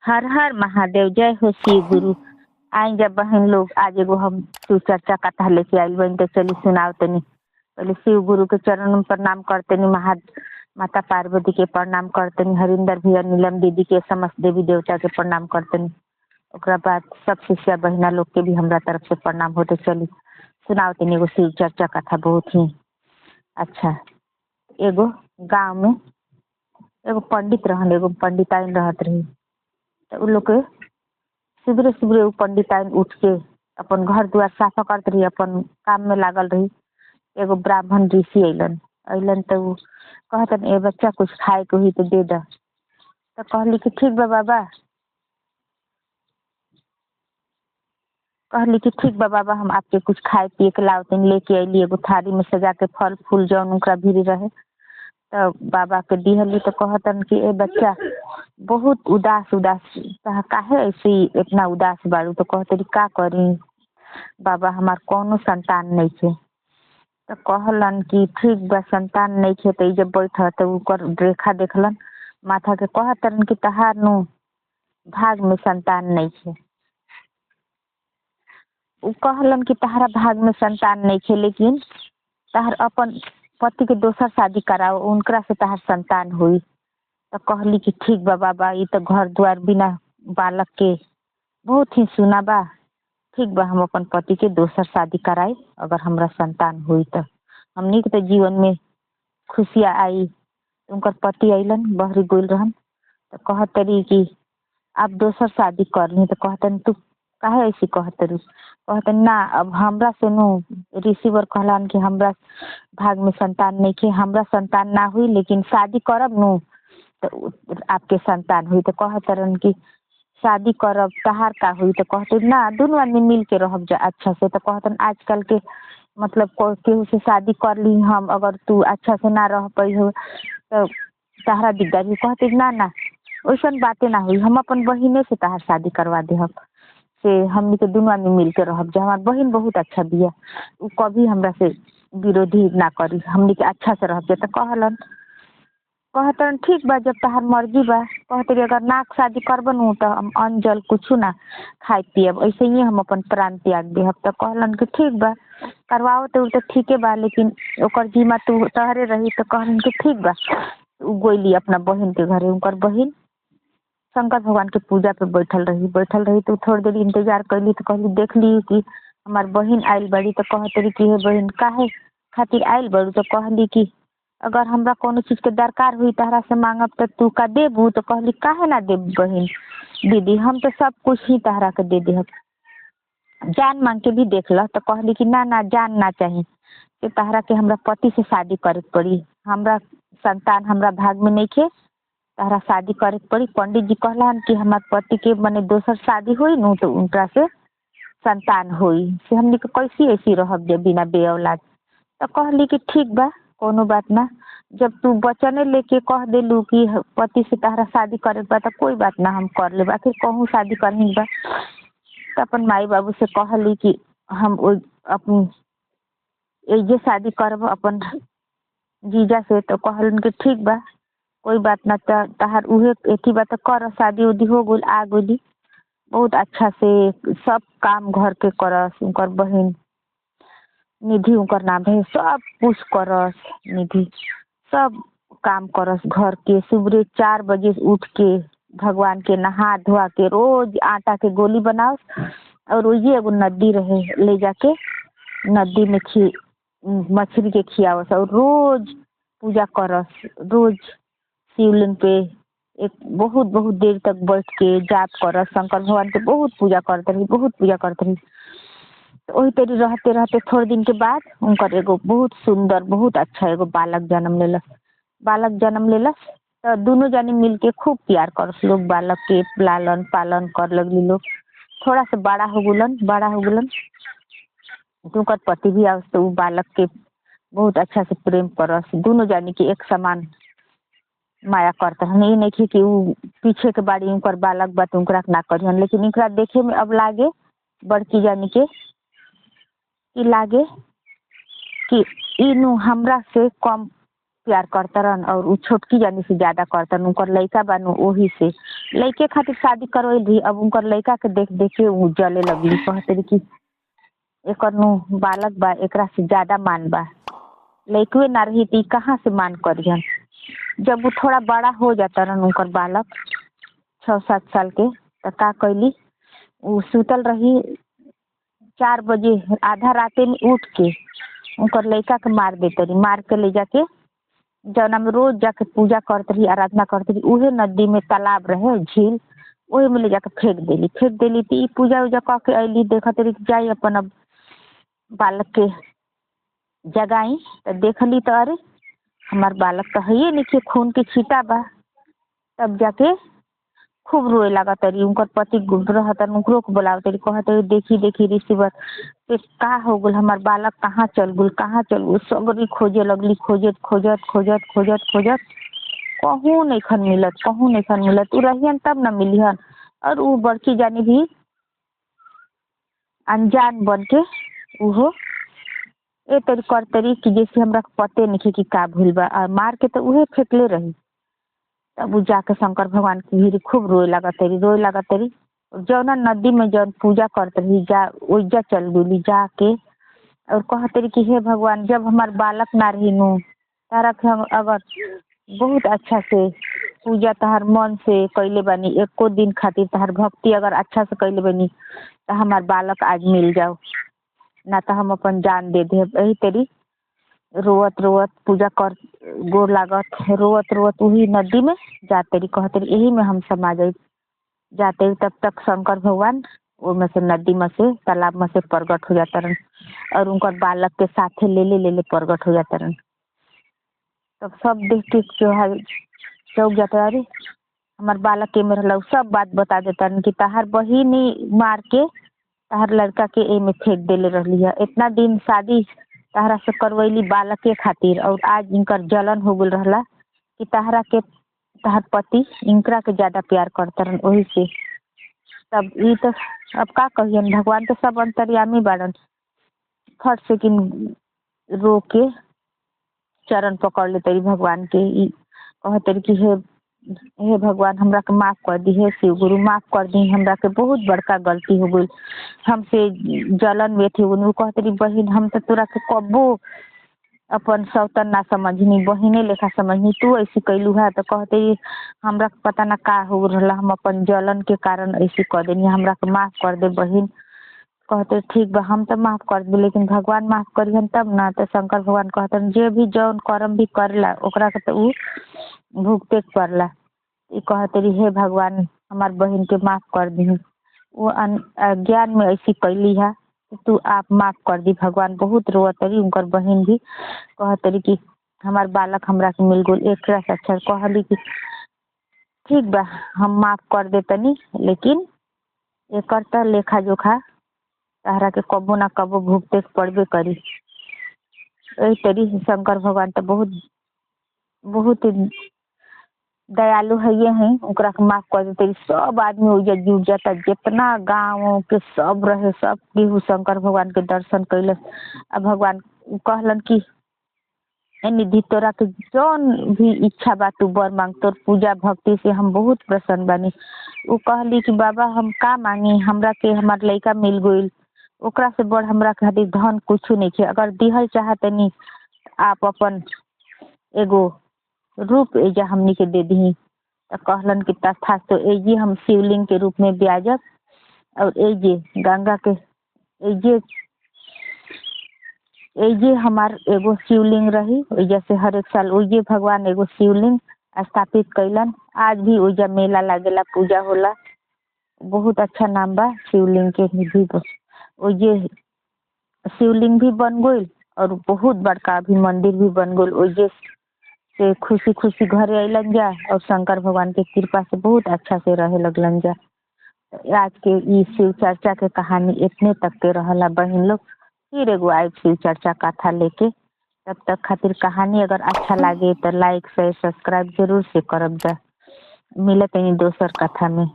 हर हर महादेव, जय हो शिव गुरु। आई जब बहन लोग आज एगो हम शिव चर्चा कथा लेके आई बहन, तो चली सुनाओ तनी। पहले शिव गुरु के चरण में प्रणाम करतनी, माता पार्वती के प्रणाम करतनी, हरिंदर भैया नीलम दीदी के, समस्त देवी देवता के प्रणाम करतनी। ओकरा बाद सब शिष्या बहिना लोग के भी हमरा तरफ से प्रणाम होते। चली सुनाओ तनी एगो शिव चर्चा कथा, बहुत ही अच्छा। एगो गांव में एगो पंडित रहन, एगो पंडिताइन रहत रही। तो उ लोग के सुबह सुबह उ पंडिताइन उठ के अपन घर द्वार साफा करत रही, अपन काम में लागल रही। एगो ब्राह्मण ऋषि अइलन तो उ कहतन, ए बच्चा कुछ खाए के हुई तो दे दा। तो कहली कि ठीक बा बाबा, हम आपके कुछ खाए पिए के लावतन। लेके अली एगो थाली में सजा के फल फूल जौन उनका भीरी रहे, तो बाबा के दिहली। तो कहतन कि ए बच्चा बहुत उदास काहे ऐसे इतना उदास बाड़ू। तो कहते का करी बाबा, हमार कौनो संतान नहीं थे। तो कहलन कि ठीक बा, संतान नहीं थे तो जब बैठ तो ऊपर रेखा देखलन माथा के, कहतन कि तहार नु भाग में संतान नहीं थे। उ कहलन कि तहारा भाग में संतान नहीं थे, लेकिन तहार अपन पति के दोसर शादी कराओ, उनकरा से तहार संतान हुई। तो कहली कि ठीक बा बाबा, ये तो घर द्वार बिना बालक के बहुत ही सुना बा। ठीक बा, हम अपन पति के दोसर शादी कराए, अगर हमरा संतान हुई तो हमनी के तो जीवन में खुशियाँ आई। उनकर पति अइलन, बहरी गोल रहन। तो कहत रही कि आप दोसर शादी कर ली। तो कहतन तू काहे ऐसी कहत रही। कहतन ना, अब हमरा से नु ऋषिवर कहलन कि हमरा भाग में संतान नहीं थे, हमरा संतान ना हुई, लेकिन शादी करब नु तो आपके संतान हुई। तो कहतरन कि शादी करब तहार का हुई। तो कहते ना, दोनों आदमी मिल के रहब जा अच्छा से। तो कहतन आजकल के मतलब केहू से शादी कर ली हम, अगर तू अच्छा से ना रह पाई हो तो तहरा दिक्कत। कहते ना ना, वैसन बातें ना हुई, हम अपन बहिने से तहार शादी करवा दे से, हमनी के दोनों आदमी मिल के रहब जा। हमार बहन बहुत अच्छा बिया, उ कभी हमरा से विरोधी ना करी, हमनी के अच्छा से रहब जा। तो कहतन ठीक बा, जब तहार मर्जी बा। कहते अगर नाक शादी करबन तो हम अन्न जल कुछ ना खाए पियब, ऐसे ही हम अपन प्राण त्याग देहब। तो कहलन कि ठीक बा, करवाओ तो ठीक बा, लेकिन ओकर जिम्मा तू तहरे रही। तो कहलन कि ठीक बा। उ गोइली अपना बहन के घरे। उनकर बहन शंकर भगवान के पूजा पे बैठल रही। तो थोड़ी देर इंतजार कैली। तो कहली देख ली कि हमार बहन आइल बड़ी। तो कहते रही कि हे बहन काहे खातिर आइल बड़ू। तो कहली कि अगर हमरा कोनो चीज के दरकार हुई तहरा से मांगब तो तू का देबू। तो कहली काहे ना देब बहन दीदी, हम तो सब कुछ ही तहरा के दे देहब, जान मांग के भी देख ल। तो कहली कि ना ना, जान ना चाहिए कि तहरा के हमरा पति से शादी करे के पड़ी, हमरा संतान हमरा भाग में नहीं खे, तहरा शादी करे के पड़ी। पंडित जी कहलन कि हमार पति के मने दोसर शादी हुई नु तो उनका से संतान हुई, से हमनी के कैसी ऐसी रहब जे बिना बे औलाद। तो कहली कि ठीक बा, कोनो बात ना, जब तू वचने लेके कह देलू कि पति से तहरा शादी करे बा तो कोई बात ना, हम कर ले। आखिर कहूँ शादी करनी बा। तो अपन माई बाबू से कहली कि हम अपनी एजे शादी करब अपन जीजा से। तो कहलन कि ठीक बा, कोई बात ना, तहार उहे एथी बा तो कर, शादी उदी हो गई, आ गई बहुत अच्छा से, सब काम घर के करस। उनकर बहन निधि उनकर नाम है, सब कुछ करस निधि, सब काम करस घर के। सुबह 4 बजे उठ के भगवान के नहा धोआ के रोज आटा के गोली बनाओ, और ये एगो नदी रहे, ले जाके नदी में मछली के खियावस, और रोज पूजा करस। रोज शिवलिंग पे एक बहुत बहुत देर तक बैठ के जाप करस, शंकर भगवान के बहुत पूजा करते रही। तो वही तेरी रहते रहते थोड़े दिन के बाद उनकर एगो बहुत सुंदर बहुत अच्छा एगो बालक जन्म लेलस। तो दोनों जानी मिलके खूब प्यार करस लोग, बालक के लालन पालन कर लगली लोग। थोड़ा सा बड़ा हो गुलन तो उनकर पति भी आवस, तो उ बालक के बहुत अच्छा से प्रेम करस। दोनों जानी के एक समान माया करते हैं। ये नहीं कि उ पीछे के बाड़ी उनकर बालक बात उनकरा ना करिहन, लेकिन इनकरा देखे में अब लागे बड़की जानी के कि लागे कि इनु हमरा से कम प्यार करतरन और उ छोटकी जानी से ज्यादा करतन। उनकर लइका बानू ओही से लइके खातिर शादी करवैल रही। अब उनकर लइका के देख देख के उ जले लगली। कहते कि एकर नु बालक बा, एकरा से ज्यादा मान बा। लइकवे ना रही ती कहाँ से मान करियन। जब वो थोड़ा बड़ा हो जाता रन उनकर बालक 6-7 साल के, तो का कैली उ सुतल रही 4 बजे आधा राते में उठ के उनकर लइका के मार देते रही। मार के ले जाके जौना में रोज जाके पूजा करते रही, आराधना करते रही, उहे नदी में तालाब रहे झील, वही में ले जाके फेंक देली। तो पूजा उजा कह के अली, देखते रही जाई अपन अब बालक के जगाई। तो देखली तो अरे हमार बालक तो है नहीं के खून के छीटा बा। तब जाके खूब रोए लगा तरी। उनकर पति रहतन उनको को बोलावत रही, कहते देखी देखी रिसीवर पे का हो गल, हमार बालक कहाँ चल गल, कहाँ चल गल। सगरी खोजे लगली, खोजत खोजत खोजत खोजत खोजत कहूँ नहीं खन मिलत, कहूँ नहीं खन मिलत। उ रहियन तब न मिलियन। और उ बड़की जानी भी अनजान बन के उहो ए तरी कर तरी कि जैसे हमरा पते नहीं कि का भूल बा। और मार के तो उहे फेंकले रही। तब उ जाके शंकर भगवान की भीड़ खूब रोए लगा तरी। जौना नदी में जौन पूजा करते रही जा ओइजा चल गई जाके और कहते रही कि हे भगवान, जब हमार बालक ना रही नु तारा के हम अगर बहुत अच्छा से पूजा तहार मन से कैले बानी, एको दिन खातिर तहार भक्ति अगर अच्छा से कैले बानी, तो हमार बालक आज मिल जाओ, ना तो हम अपन जान दे दे। यही तेरी रोवत रोवत पूजा कर गोर लागत रोवत रोवत वही नदी में जाते रही। कहते रही यही में हम समा जाए। जाते ही तब तक शंकर भगवान वो में से नदी में से तालाब में से प्रगट हो जाता रन और उनकर बालक के साथे ले ले प्रगट हो जाता रन। तब सब देख के जो है चौक जाता, अरे हमार बालक के में रहला। सब बात बता देता रन कि तहार बहिन ही मार के तहार लड़का के ए में फेंक देले रहली है। इतना दिन शादी तहरा से करवैली बालक के खातिर और आज इनकर जलन हो गल रहला कि तहरा के तहार पति इनकरा के ज्यादा प्यार करता रन वही से। तब ई तो अब का कहियन, भगवान तो सब अंतर्यामी बाड़न। फट से कि रो के चरण पकड़ ले तरी भगवान के। ई कहते कि हे भगवान हमरा के माफ कर दी, हे शिव गुरु माफ कर दी, हमरा के बहुत बड़का गलती हो गई, हमसे जलन में थी। वो कहते रही बहन हम तो तोरा के कब्बो अपन सौतन ना समझनी, बहिने लेखा समझनी, तू ऐसी कैलू है। तो कहते हमरा पता ना का हो रहा, हम अपन जलन के कारण ऐसी कर देनी, हमरा के माफ कर दे बहन। कहते ठीक बा हम तो माफ कर दे, लेकिन भगवान माफ करिहन तब ना। तो शंकर भगवान कहते जे भी जौन कर्म भी करला ओकरा के तो उ भुगते पड़ला। कहते रही हे भगवान हमार बहन के माफ कर दी, वो अज्ञान में ऐसी कैली है, तू आप माफ कर दी। भगवान बहुत रोवत रही। उनकर बहन भी कहते रही कि हमार बालक हमरा के मिल गल। एक से अच्छा कहली कि ठीक बा हम माफ कर देतनी, लेकिन एक लेखा जोखा तहरा के कबो ना कबो भुगते पड़बे करी। यही तरी शंकर भगवान तो बहुत बहुत दयालु है ये हैं, ओकरा के माफ कर देते। सब आदमी उजा जुट जाता, जितना गाँव के सब रहे सब केहू शंकर भगवान के दर्शन कैलस। अब भगवान कहलन कि निधि तोरा के जौन भी इच्छा बा तू बर मांग, तोर पूजा भक्ति से हम बहुत प्रसन्न बानी। वो कहली कि बाबा हम का मांगी, हमरा के हमार लड़का मिल गईल, ओकरा से बड़ हमरा खातिर धन कुछ नहीं है। अगर दिहल चाहतनी आप अपन एगो रूप एजा हमनी के दे दी। तो कहलन कि तथास्तु, एजे हम शिवलिंग के रूप में ब्याजब और एजे गंगा के एजे हमार एगो शिवलिंग रही। जैसे हर एक साल ओजे भगवान एगो शिवलिंग स्थापित कैलन। आज भी ओजा मेला लागेला, पूजा होला। बहुत अच्छा नाम बा शिवलिंग के। निधि ओजे शिवलिंग भी बन गई और बहुत बड़का अभी मंदिर भी बन गई। ओजे से खुशी खुशी घरे अलन जा और शंकर भगवान के कृपा से बहुत अच्छा से रहे लगलन जा। आज के ई शिव चर्चा के कहानी इतने तक के रहला बहन लोग। फिर एगो आए शिव चर्चा कथा लेके, तब तक खातिर कहानी अगर अच्छा लागे तो लाइक शेयर सब्सक्राइब जरूर से करब जा। मिलत दोसर कथा में।